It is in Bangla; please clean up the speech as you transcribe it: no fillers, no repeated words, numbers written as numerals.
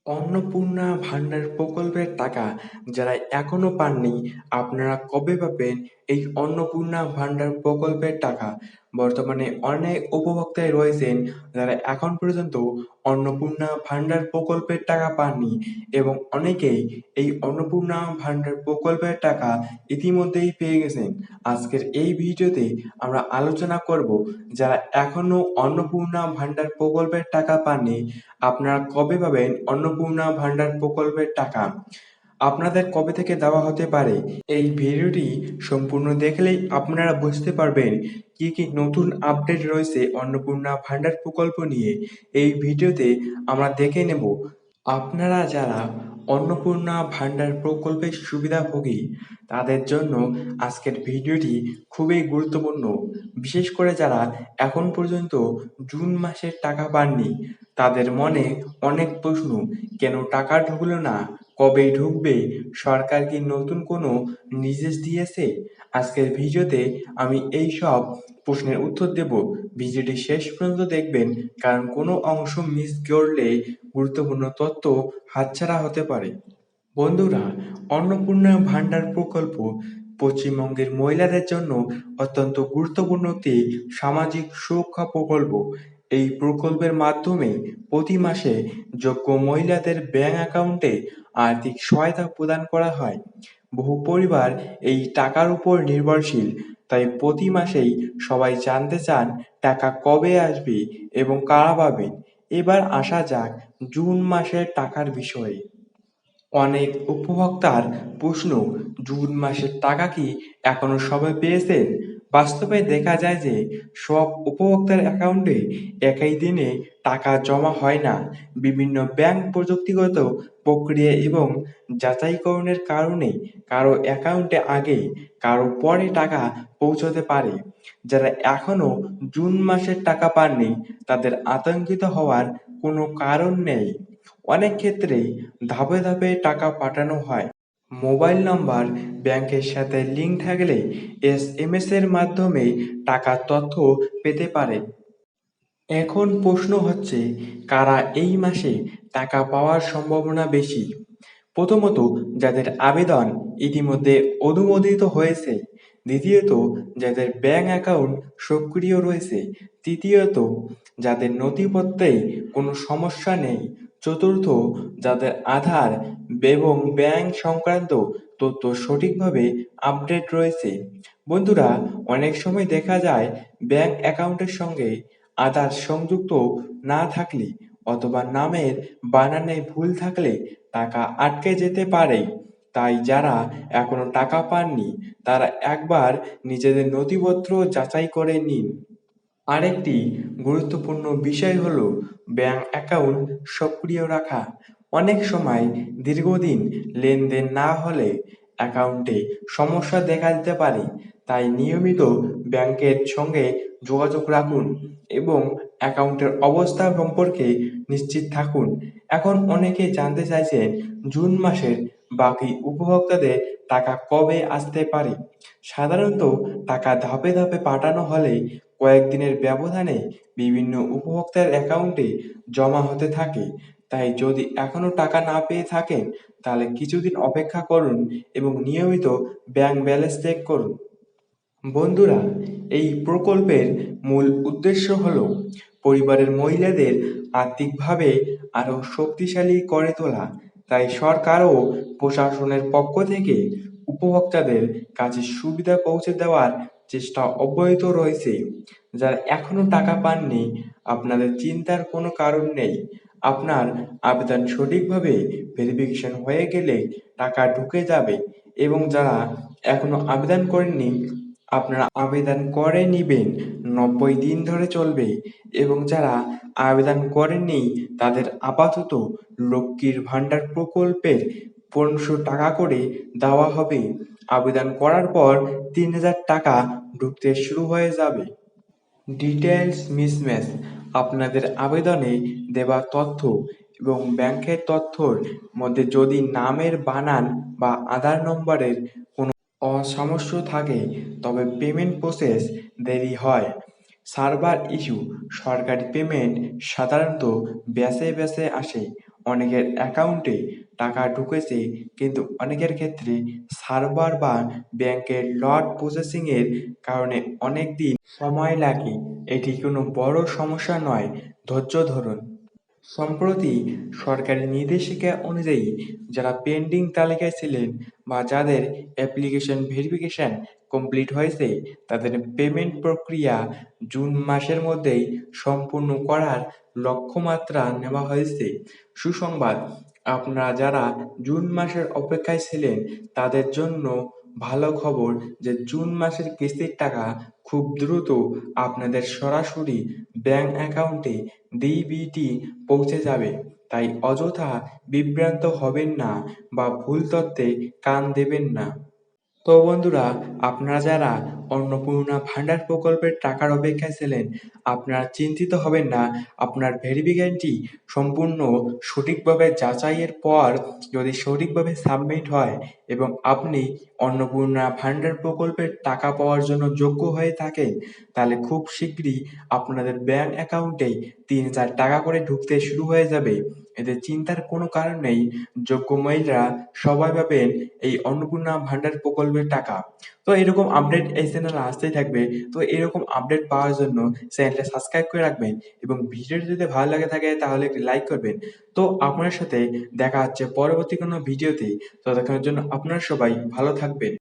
অন্নপূর্ণা ভান্ডার প্রকল্পের টাকা যারা এখনো পাননি, আপনারা কবে পাবেন এই অন্নপূর্ণা ভান্ডার প্রকল্পের টাকা? বর্তমানে অনেক উপভোক্তাই রয়েছেন যারা এখন পর্যন্ত অন্নপূর্ণা ভান্ডার প্রকল্পের টাকা পাননি এবং অনেকেই এই অন্নপূর্ণা ভান্ডার প্রকল্পের টাকা ইতিমধ্যেই পেয়ে গেছেন। আজকের এই ভিডিওতে আমরা আলোচনা করব যারা এখনো অন্নপূর্ণা ভান্ডার প্রকল্পের টাকা পাননি, আপনারা কবে পাবেন অন্নপূর্ণা ভান্ডার প্রকল্পের টাকা? আপনাদের কবে থেকে দেওয়া হতে পারে? এই ভিডিওটি সম্পূর্ণ দেখলেই আপনারা বুঝতে পারবেন কি কি নতুন আপডেট রয়েছে অন্নপূর্ণা ভান্ডার প্রকল্প নিয়ে। এই ভিডিওতে আমরা দেখে নেব আপনারা যারা অন্নপূর্ণা ভান্ডার প্রকল্পের সুবিধাভোগী, তাদের জন্য আজকের ভিডিওটি খুবই গুরুত্বপূর্ণ। বিশেষ করে যারা এখন পর্যন্ত জুন মাসের টাকা পাননি, তাদের মনে অনেক প্রশ্ন, কেন টাকা ঢুকলো না, কবে ঢুকবে, সরকার কি নতুন কোনো নির্দেশ দিয়েছে? আজকের ভিডিওতে আমি এই সব প্রশ্নের উত্তর দেব। ভিডিওটি শেষ পর্যন্ত দেখবেন, কারণ কোনো অংশ মিস করলে গুরুত্বপূর্ণ তথ্য হাতছাড়া হতে পারে। বন্ধুরা, অন্নপূর্ণা ভান্ডার প্রকল্প পশ্চিমবঙ্গের মহিলাদের জন্য অত্যন্ত গুরুত্বপূর্ণ একটি সামাজিক সুরক্ষা প্রকল্প। এই প্রকল্পের মাধ্যমে প্রতি মাসে যোগ্য মহিলাদের ব্যাংক অ্যাকাউন্টে আর্থিক সহায়তা প্রদান করা হয়। বহু পরিবার এই টাকার উপর নির্ভরশীল, তাই প্রতি মাসেই সবাই জানতে চান টাকা কবে আসবে এবং কারা পাবেন। এবার আসা যাক জুন মাসের টাকার বিষয়ে। অনেক উপভোক্তার প্রশ্ন, জুন মাসের টাকা কি এখনো সবাই পেয়েছেন? বাস্তবে দেখা যায় যে সব উপভোক্তার অ্যাকাউন্টে একই দিনে টাকা জমা হয় না। বিভিন্ন ব্যাংক প্রযুক্তিগত প্রক্রিয়া এবং যাচাইকরণের কারণে কারো অ্যাকাউন্টে আগে, কারো পরে টাকা পৌঁছতে পারে। যারা এখনো জুন মাসের টাকা পাননি, তাদের আতঙ্কিত হওয়ার কোনো কারণ নেই। অনেক ক্ষেত্রেই ধাপে ধাপে টাকা পাঠানো হয়। মোবাইল নম্বর ব্যাংকের সাথে লিঙ্ক থাকলে এসএমএস এর মাধ্যমে টাকার তথ্য পেতে পারেন। এখন প্রশ্ন হচ্ছে, কারা এই মাসে টাকা পাওয়ার সম্ভাবনা বেশি? প্রথমত, যাদের আবেদন ইতিমধ্যে অনুমোদিত হয়েছে। দ্বিতীয়ত, যাদের ব্যাংক অ্যাকাউন্ট সক্রিয় রয়েছে। তৃতীয়ত, যাদের নথিপত্রে কোনো সমস্যা নেই। চতুর্থ, যাদের আধার এবং ব্যাংক সংক্রান্ত তথ্য সঠিকভাবে আপডেট রয়েছে। বন্ধুরা, অনেক সময় দেখা যায় ব্যাংক অ্যাকাউন্টের সঙ্গে আধার সংযুক্ত না থাকলে অথবা নামের বানানে ভুল থাকলে টাকা আটকে যেতে পারে। তাই যারা এখনো টাকা পাননি, তারা একবার নিজেদের নথিপত্র যাচাই করে নিন। আরেকটি গুরুত্বপূর্ণ বিষয় হলো ব্যাংক অ্যাকাউন্ট সক্রিয় রাখা। অনেক সময় দীর্ঘদিন লেনদেন না হলে অ্যাকাউন্টে সমস্যা দেখা দিতে পারে। তাই নিয়মিত ব্যাংকের সঙ্গে যোগাযোগ রাখুন এবং অ্যাকাউন্টের অবস্থা সম্পর্কে নিশ্চিত থাকুন। এখন অনেকে জানতে চাইছেন জুন মাসের বাকি উপভোক্তাদের টাকা কবে আসতে পারে। সাধারণত টাকা ধাপে ধাপে পাঠানো হলে কয়েকদিনের ব্যবধানে বিভিন্ন উপভোক্তার অ্যাকাউন্টে জমা হতে থাকে। তাই যদি এখনো টাকা না পেয়ে থাকেন, তাহলে কিছুদিন অপেক্ষা করুন এবং নিয়মিত ব্যাংক ব্যালেন্স চেক করুন। বন্ধুরা, এই প্রকল্পের মূল উদ্দেশ্য হল পরিবারের মহিলাদের আর্থিকভাবে আরও শক্তিশালী করে তোলা। তাই সরকার ও প্রশাসনের পক্ষ থেকে উপভোক্তাদের কাছে সুবিধা পৌঁছে দেওয়ার চেষ্টা অব্যাহত রয়েছে। যারা এখনো টাকা পাননি, আপনাদের চিন্তার কোনো কারণ নেই। আপনার আবেদন সঠিকভাবে ভেরিফিকেশন হয়ে গেলে টাকা ঢুকে যাবে এবং যারা এখনো আবেদন করেননি, আপনারা আবেদন করে নিবেন, ৯০ দিন ধরে চলবে এবং যারা আবেদন করেননি তাদের আপাতত লক্ষ্মীর ভান্ডার প্রকল্পের ১৫০০ টাকা করে দেওয়া হবে। আবেদন করার পর ৩,০০০ টাকা ঢুকতে শুরু হয়ে যাবে। ডিটেইলস মিসম্যাচ, আপনাদের আবেদনে দেওয়া তথ্য এবং ব্যাংকের তথ্যর মধ্যে যদি নামের বানান বা আধার নম্বরের কোনো সমস্যা থাকে, তবে পেমেন্ট প্রসেস দেরি হয়। সার্ভার ইস্যু, সরকারি পেমেন্ট সাধারণত ব্যাচে ব্যাচে আসে। অনেকের অ্যাকাউন্টে টাকা ঢুকেছে, কিন্তু অনেকের ক্ষেত্রে সার্ভার বা ব্যাংকের লট প্রসেসিং এর কারণে অনেক দিন সময় লাগে। এটি কোনো বড় সমস্যা নয়, ধৈর্য ধরুন। সম্প্রতি সরকারি নির্দেশিকা অনুযায়ী যারা পেন্ডিং তালিকায় ছিলেন বা যাদের অ্যাপ্লিকেশন ভেরিফিকেশন কমপ্লিট হয়েছে, তাদের পেমেন্ট প্রক্রিয়া জুন মাসের মধ্যেই সম্পূর্ণ করার লক্ষ্যমাত্রা নেওয়া হয়েছে। সুসংবাদ, আপনারা যারা জুন মাসের অপেক্ষায় ছিলেন তাদের জন্য ভালো খবর যে জুন মাসের কিস্তির টাকা খুব দ্রুত আপনাদের সরাসরি ব্যাংক অ্যাকাউন্টে ডিবিটি পৌঁছে যাবে। তাই অযথা বিভ্রান্ত হবেন না বা ভুল তথ্যে কান দেবেন না। তো বন্ধুরা, আপনারা যারা অন্নপূর্ণা ভান্ডার প্রকল্পের টাকার অপেক্ষায় ছিলেন, আপনারা চিন্তিত হবেন না। আপনার ভেরিফিকেশনটি সম্পূর্ণ সঠিকভাবে যাচাইয়ের পর যদি সঠিকভাবে সাবমিট হয় এবং আপনি অন্নপূর্ণা ভান্ডার প্রকল্পের টাকা পাওয়ার জন্য যোগ্য হয়ে থাকেন, তাহলে খুব শীঘ্রই আপনাদের ব্যাংক অ্যাকাউন্টে ৩,০০০ টাকা করে ঢুকতে শুরু হয়ে যাবে। এতে চিন্তার কোনো কারণ নেই। যোগ্য মহিলারা সবাই পাবেন এই অন্নপূর্ণা ভান্ডার প্রকল্পের টাকা। তো এরকম আপডেট এই চ্যানেলে আসতেই থাকবে। তো এরকম আপডেট পাওয়ার জন্য চ্যানেলটা সাবস্ক্রাইব করে রাখবেন এবং ভিডিওটি যদি ভালো লাগে থাকে তাহলে একটি লাইক করবেন। তো আপনার সাথে দেখা হচ্ছে পরবর্তী কোনো ভিডিওতে। ততক্ষণের জন্য আপনারা সবাই ভালো থাকবেন।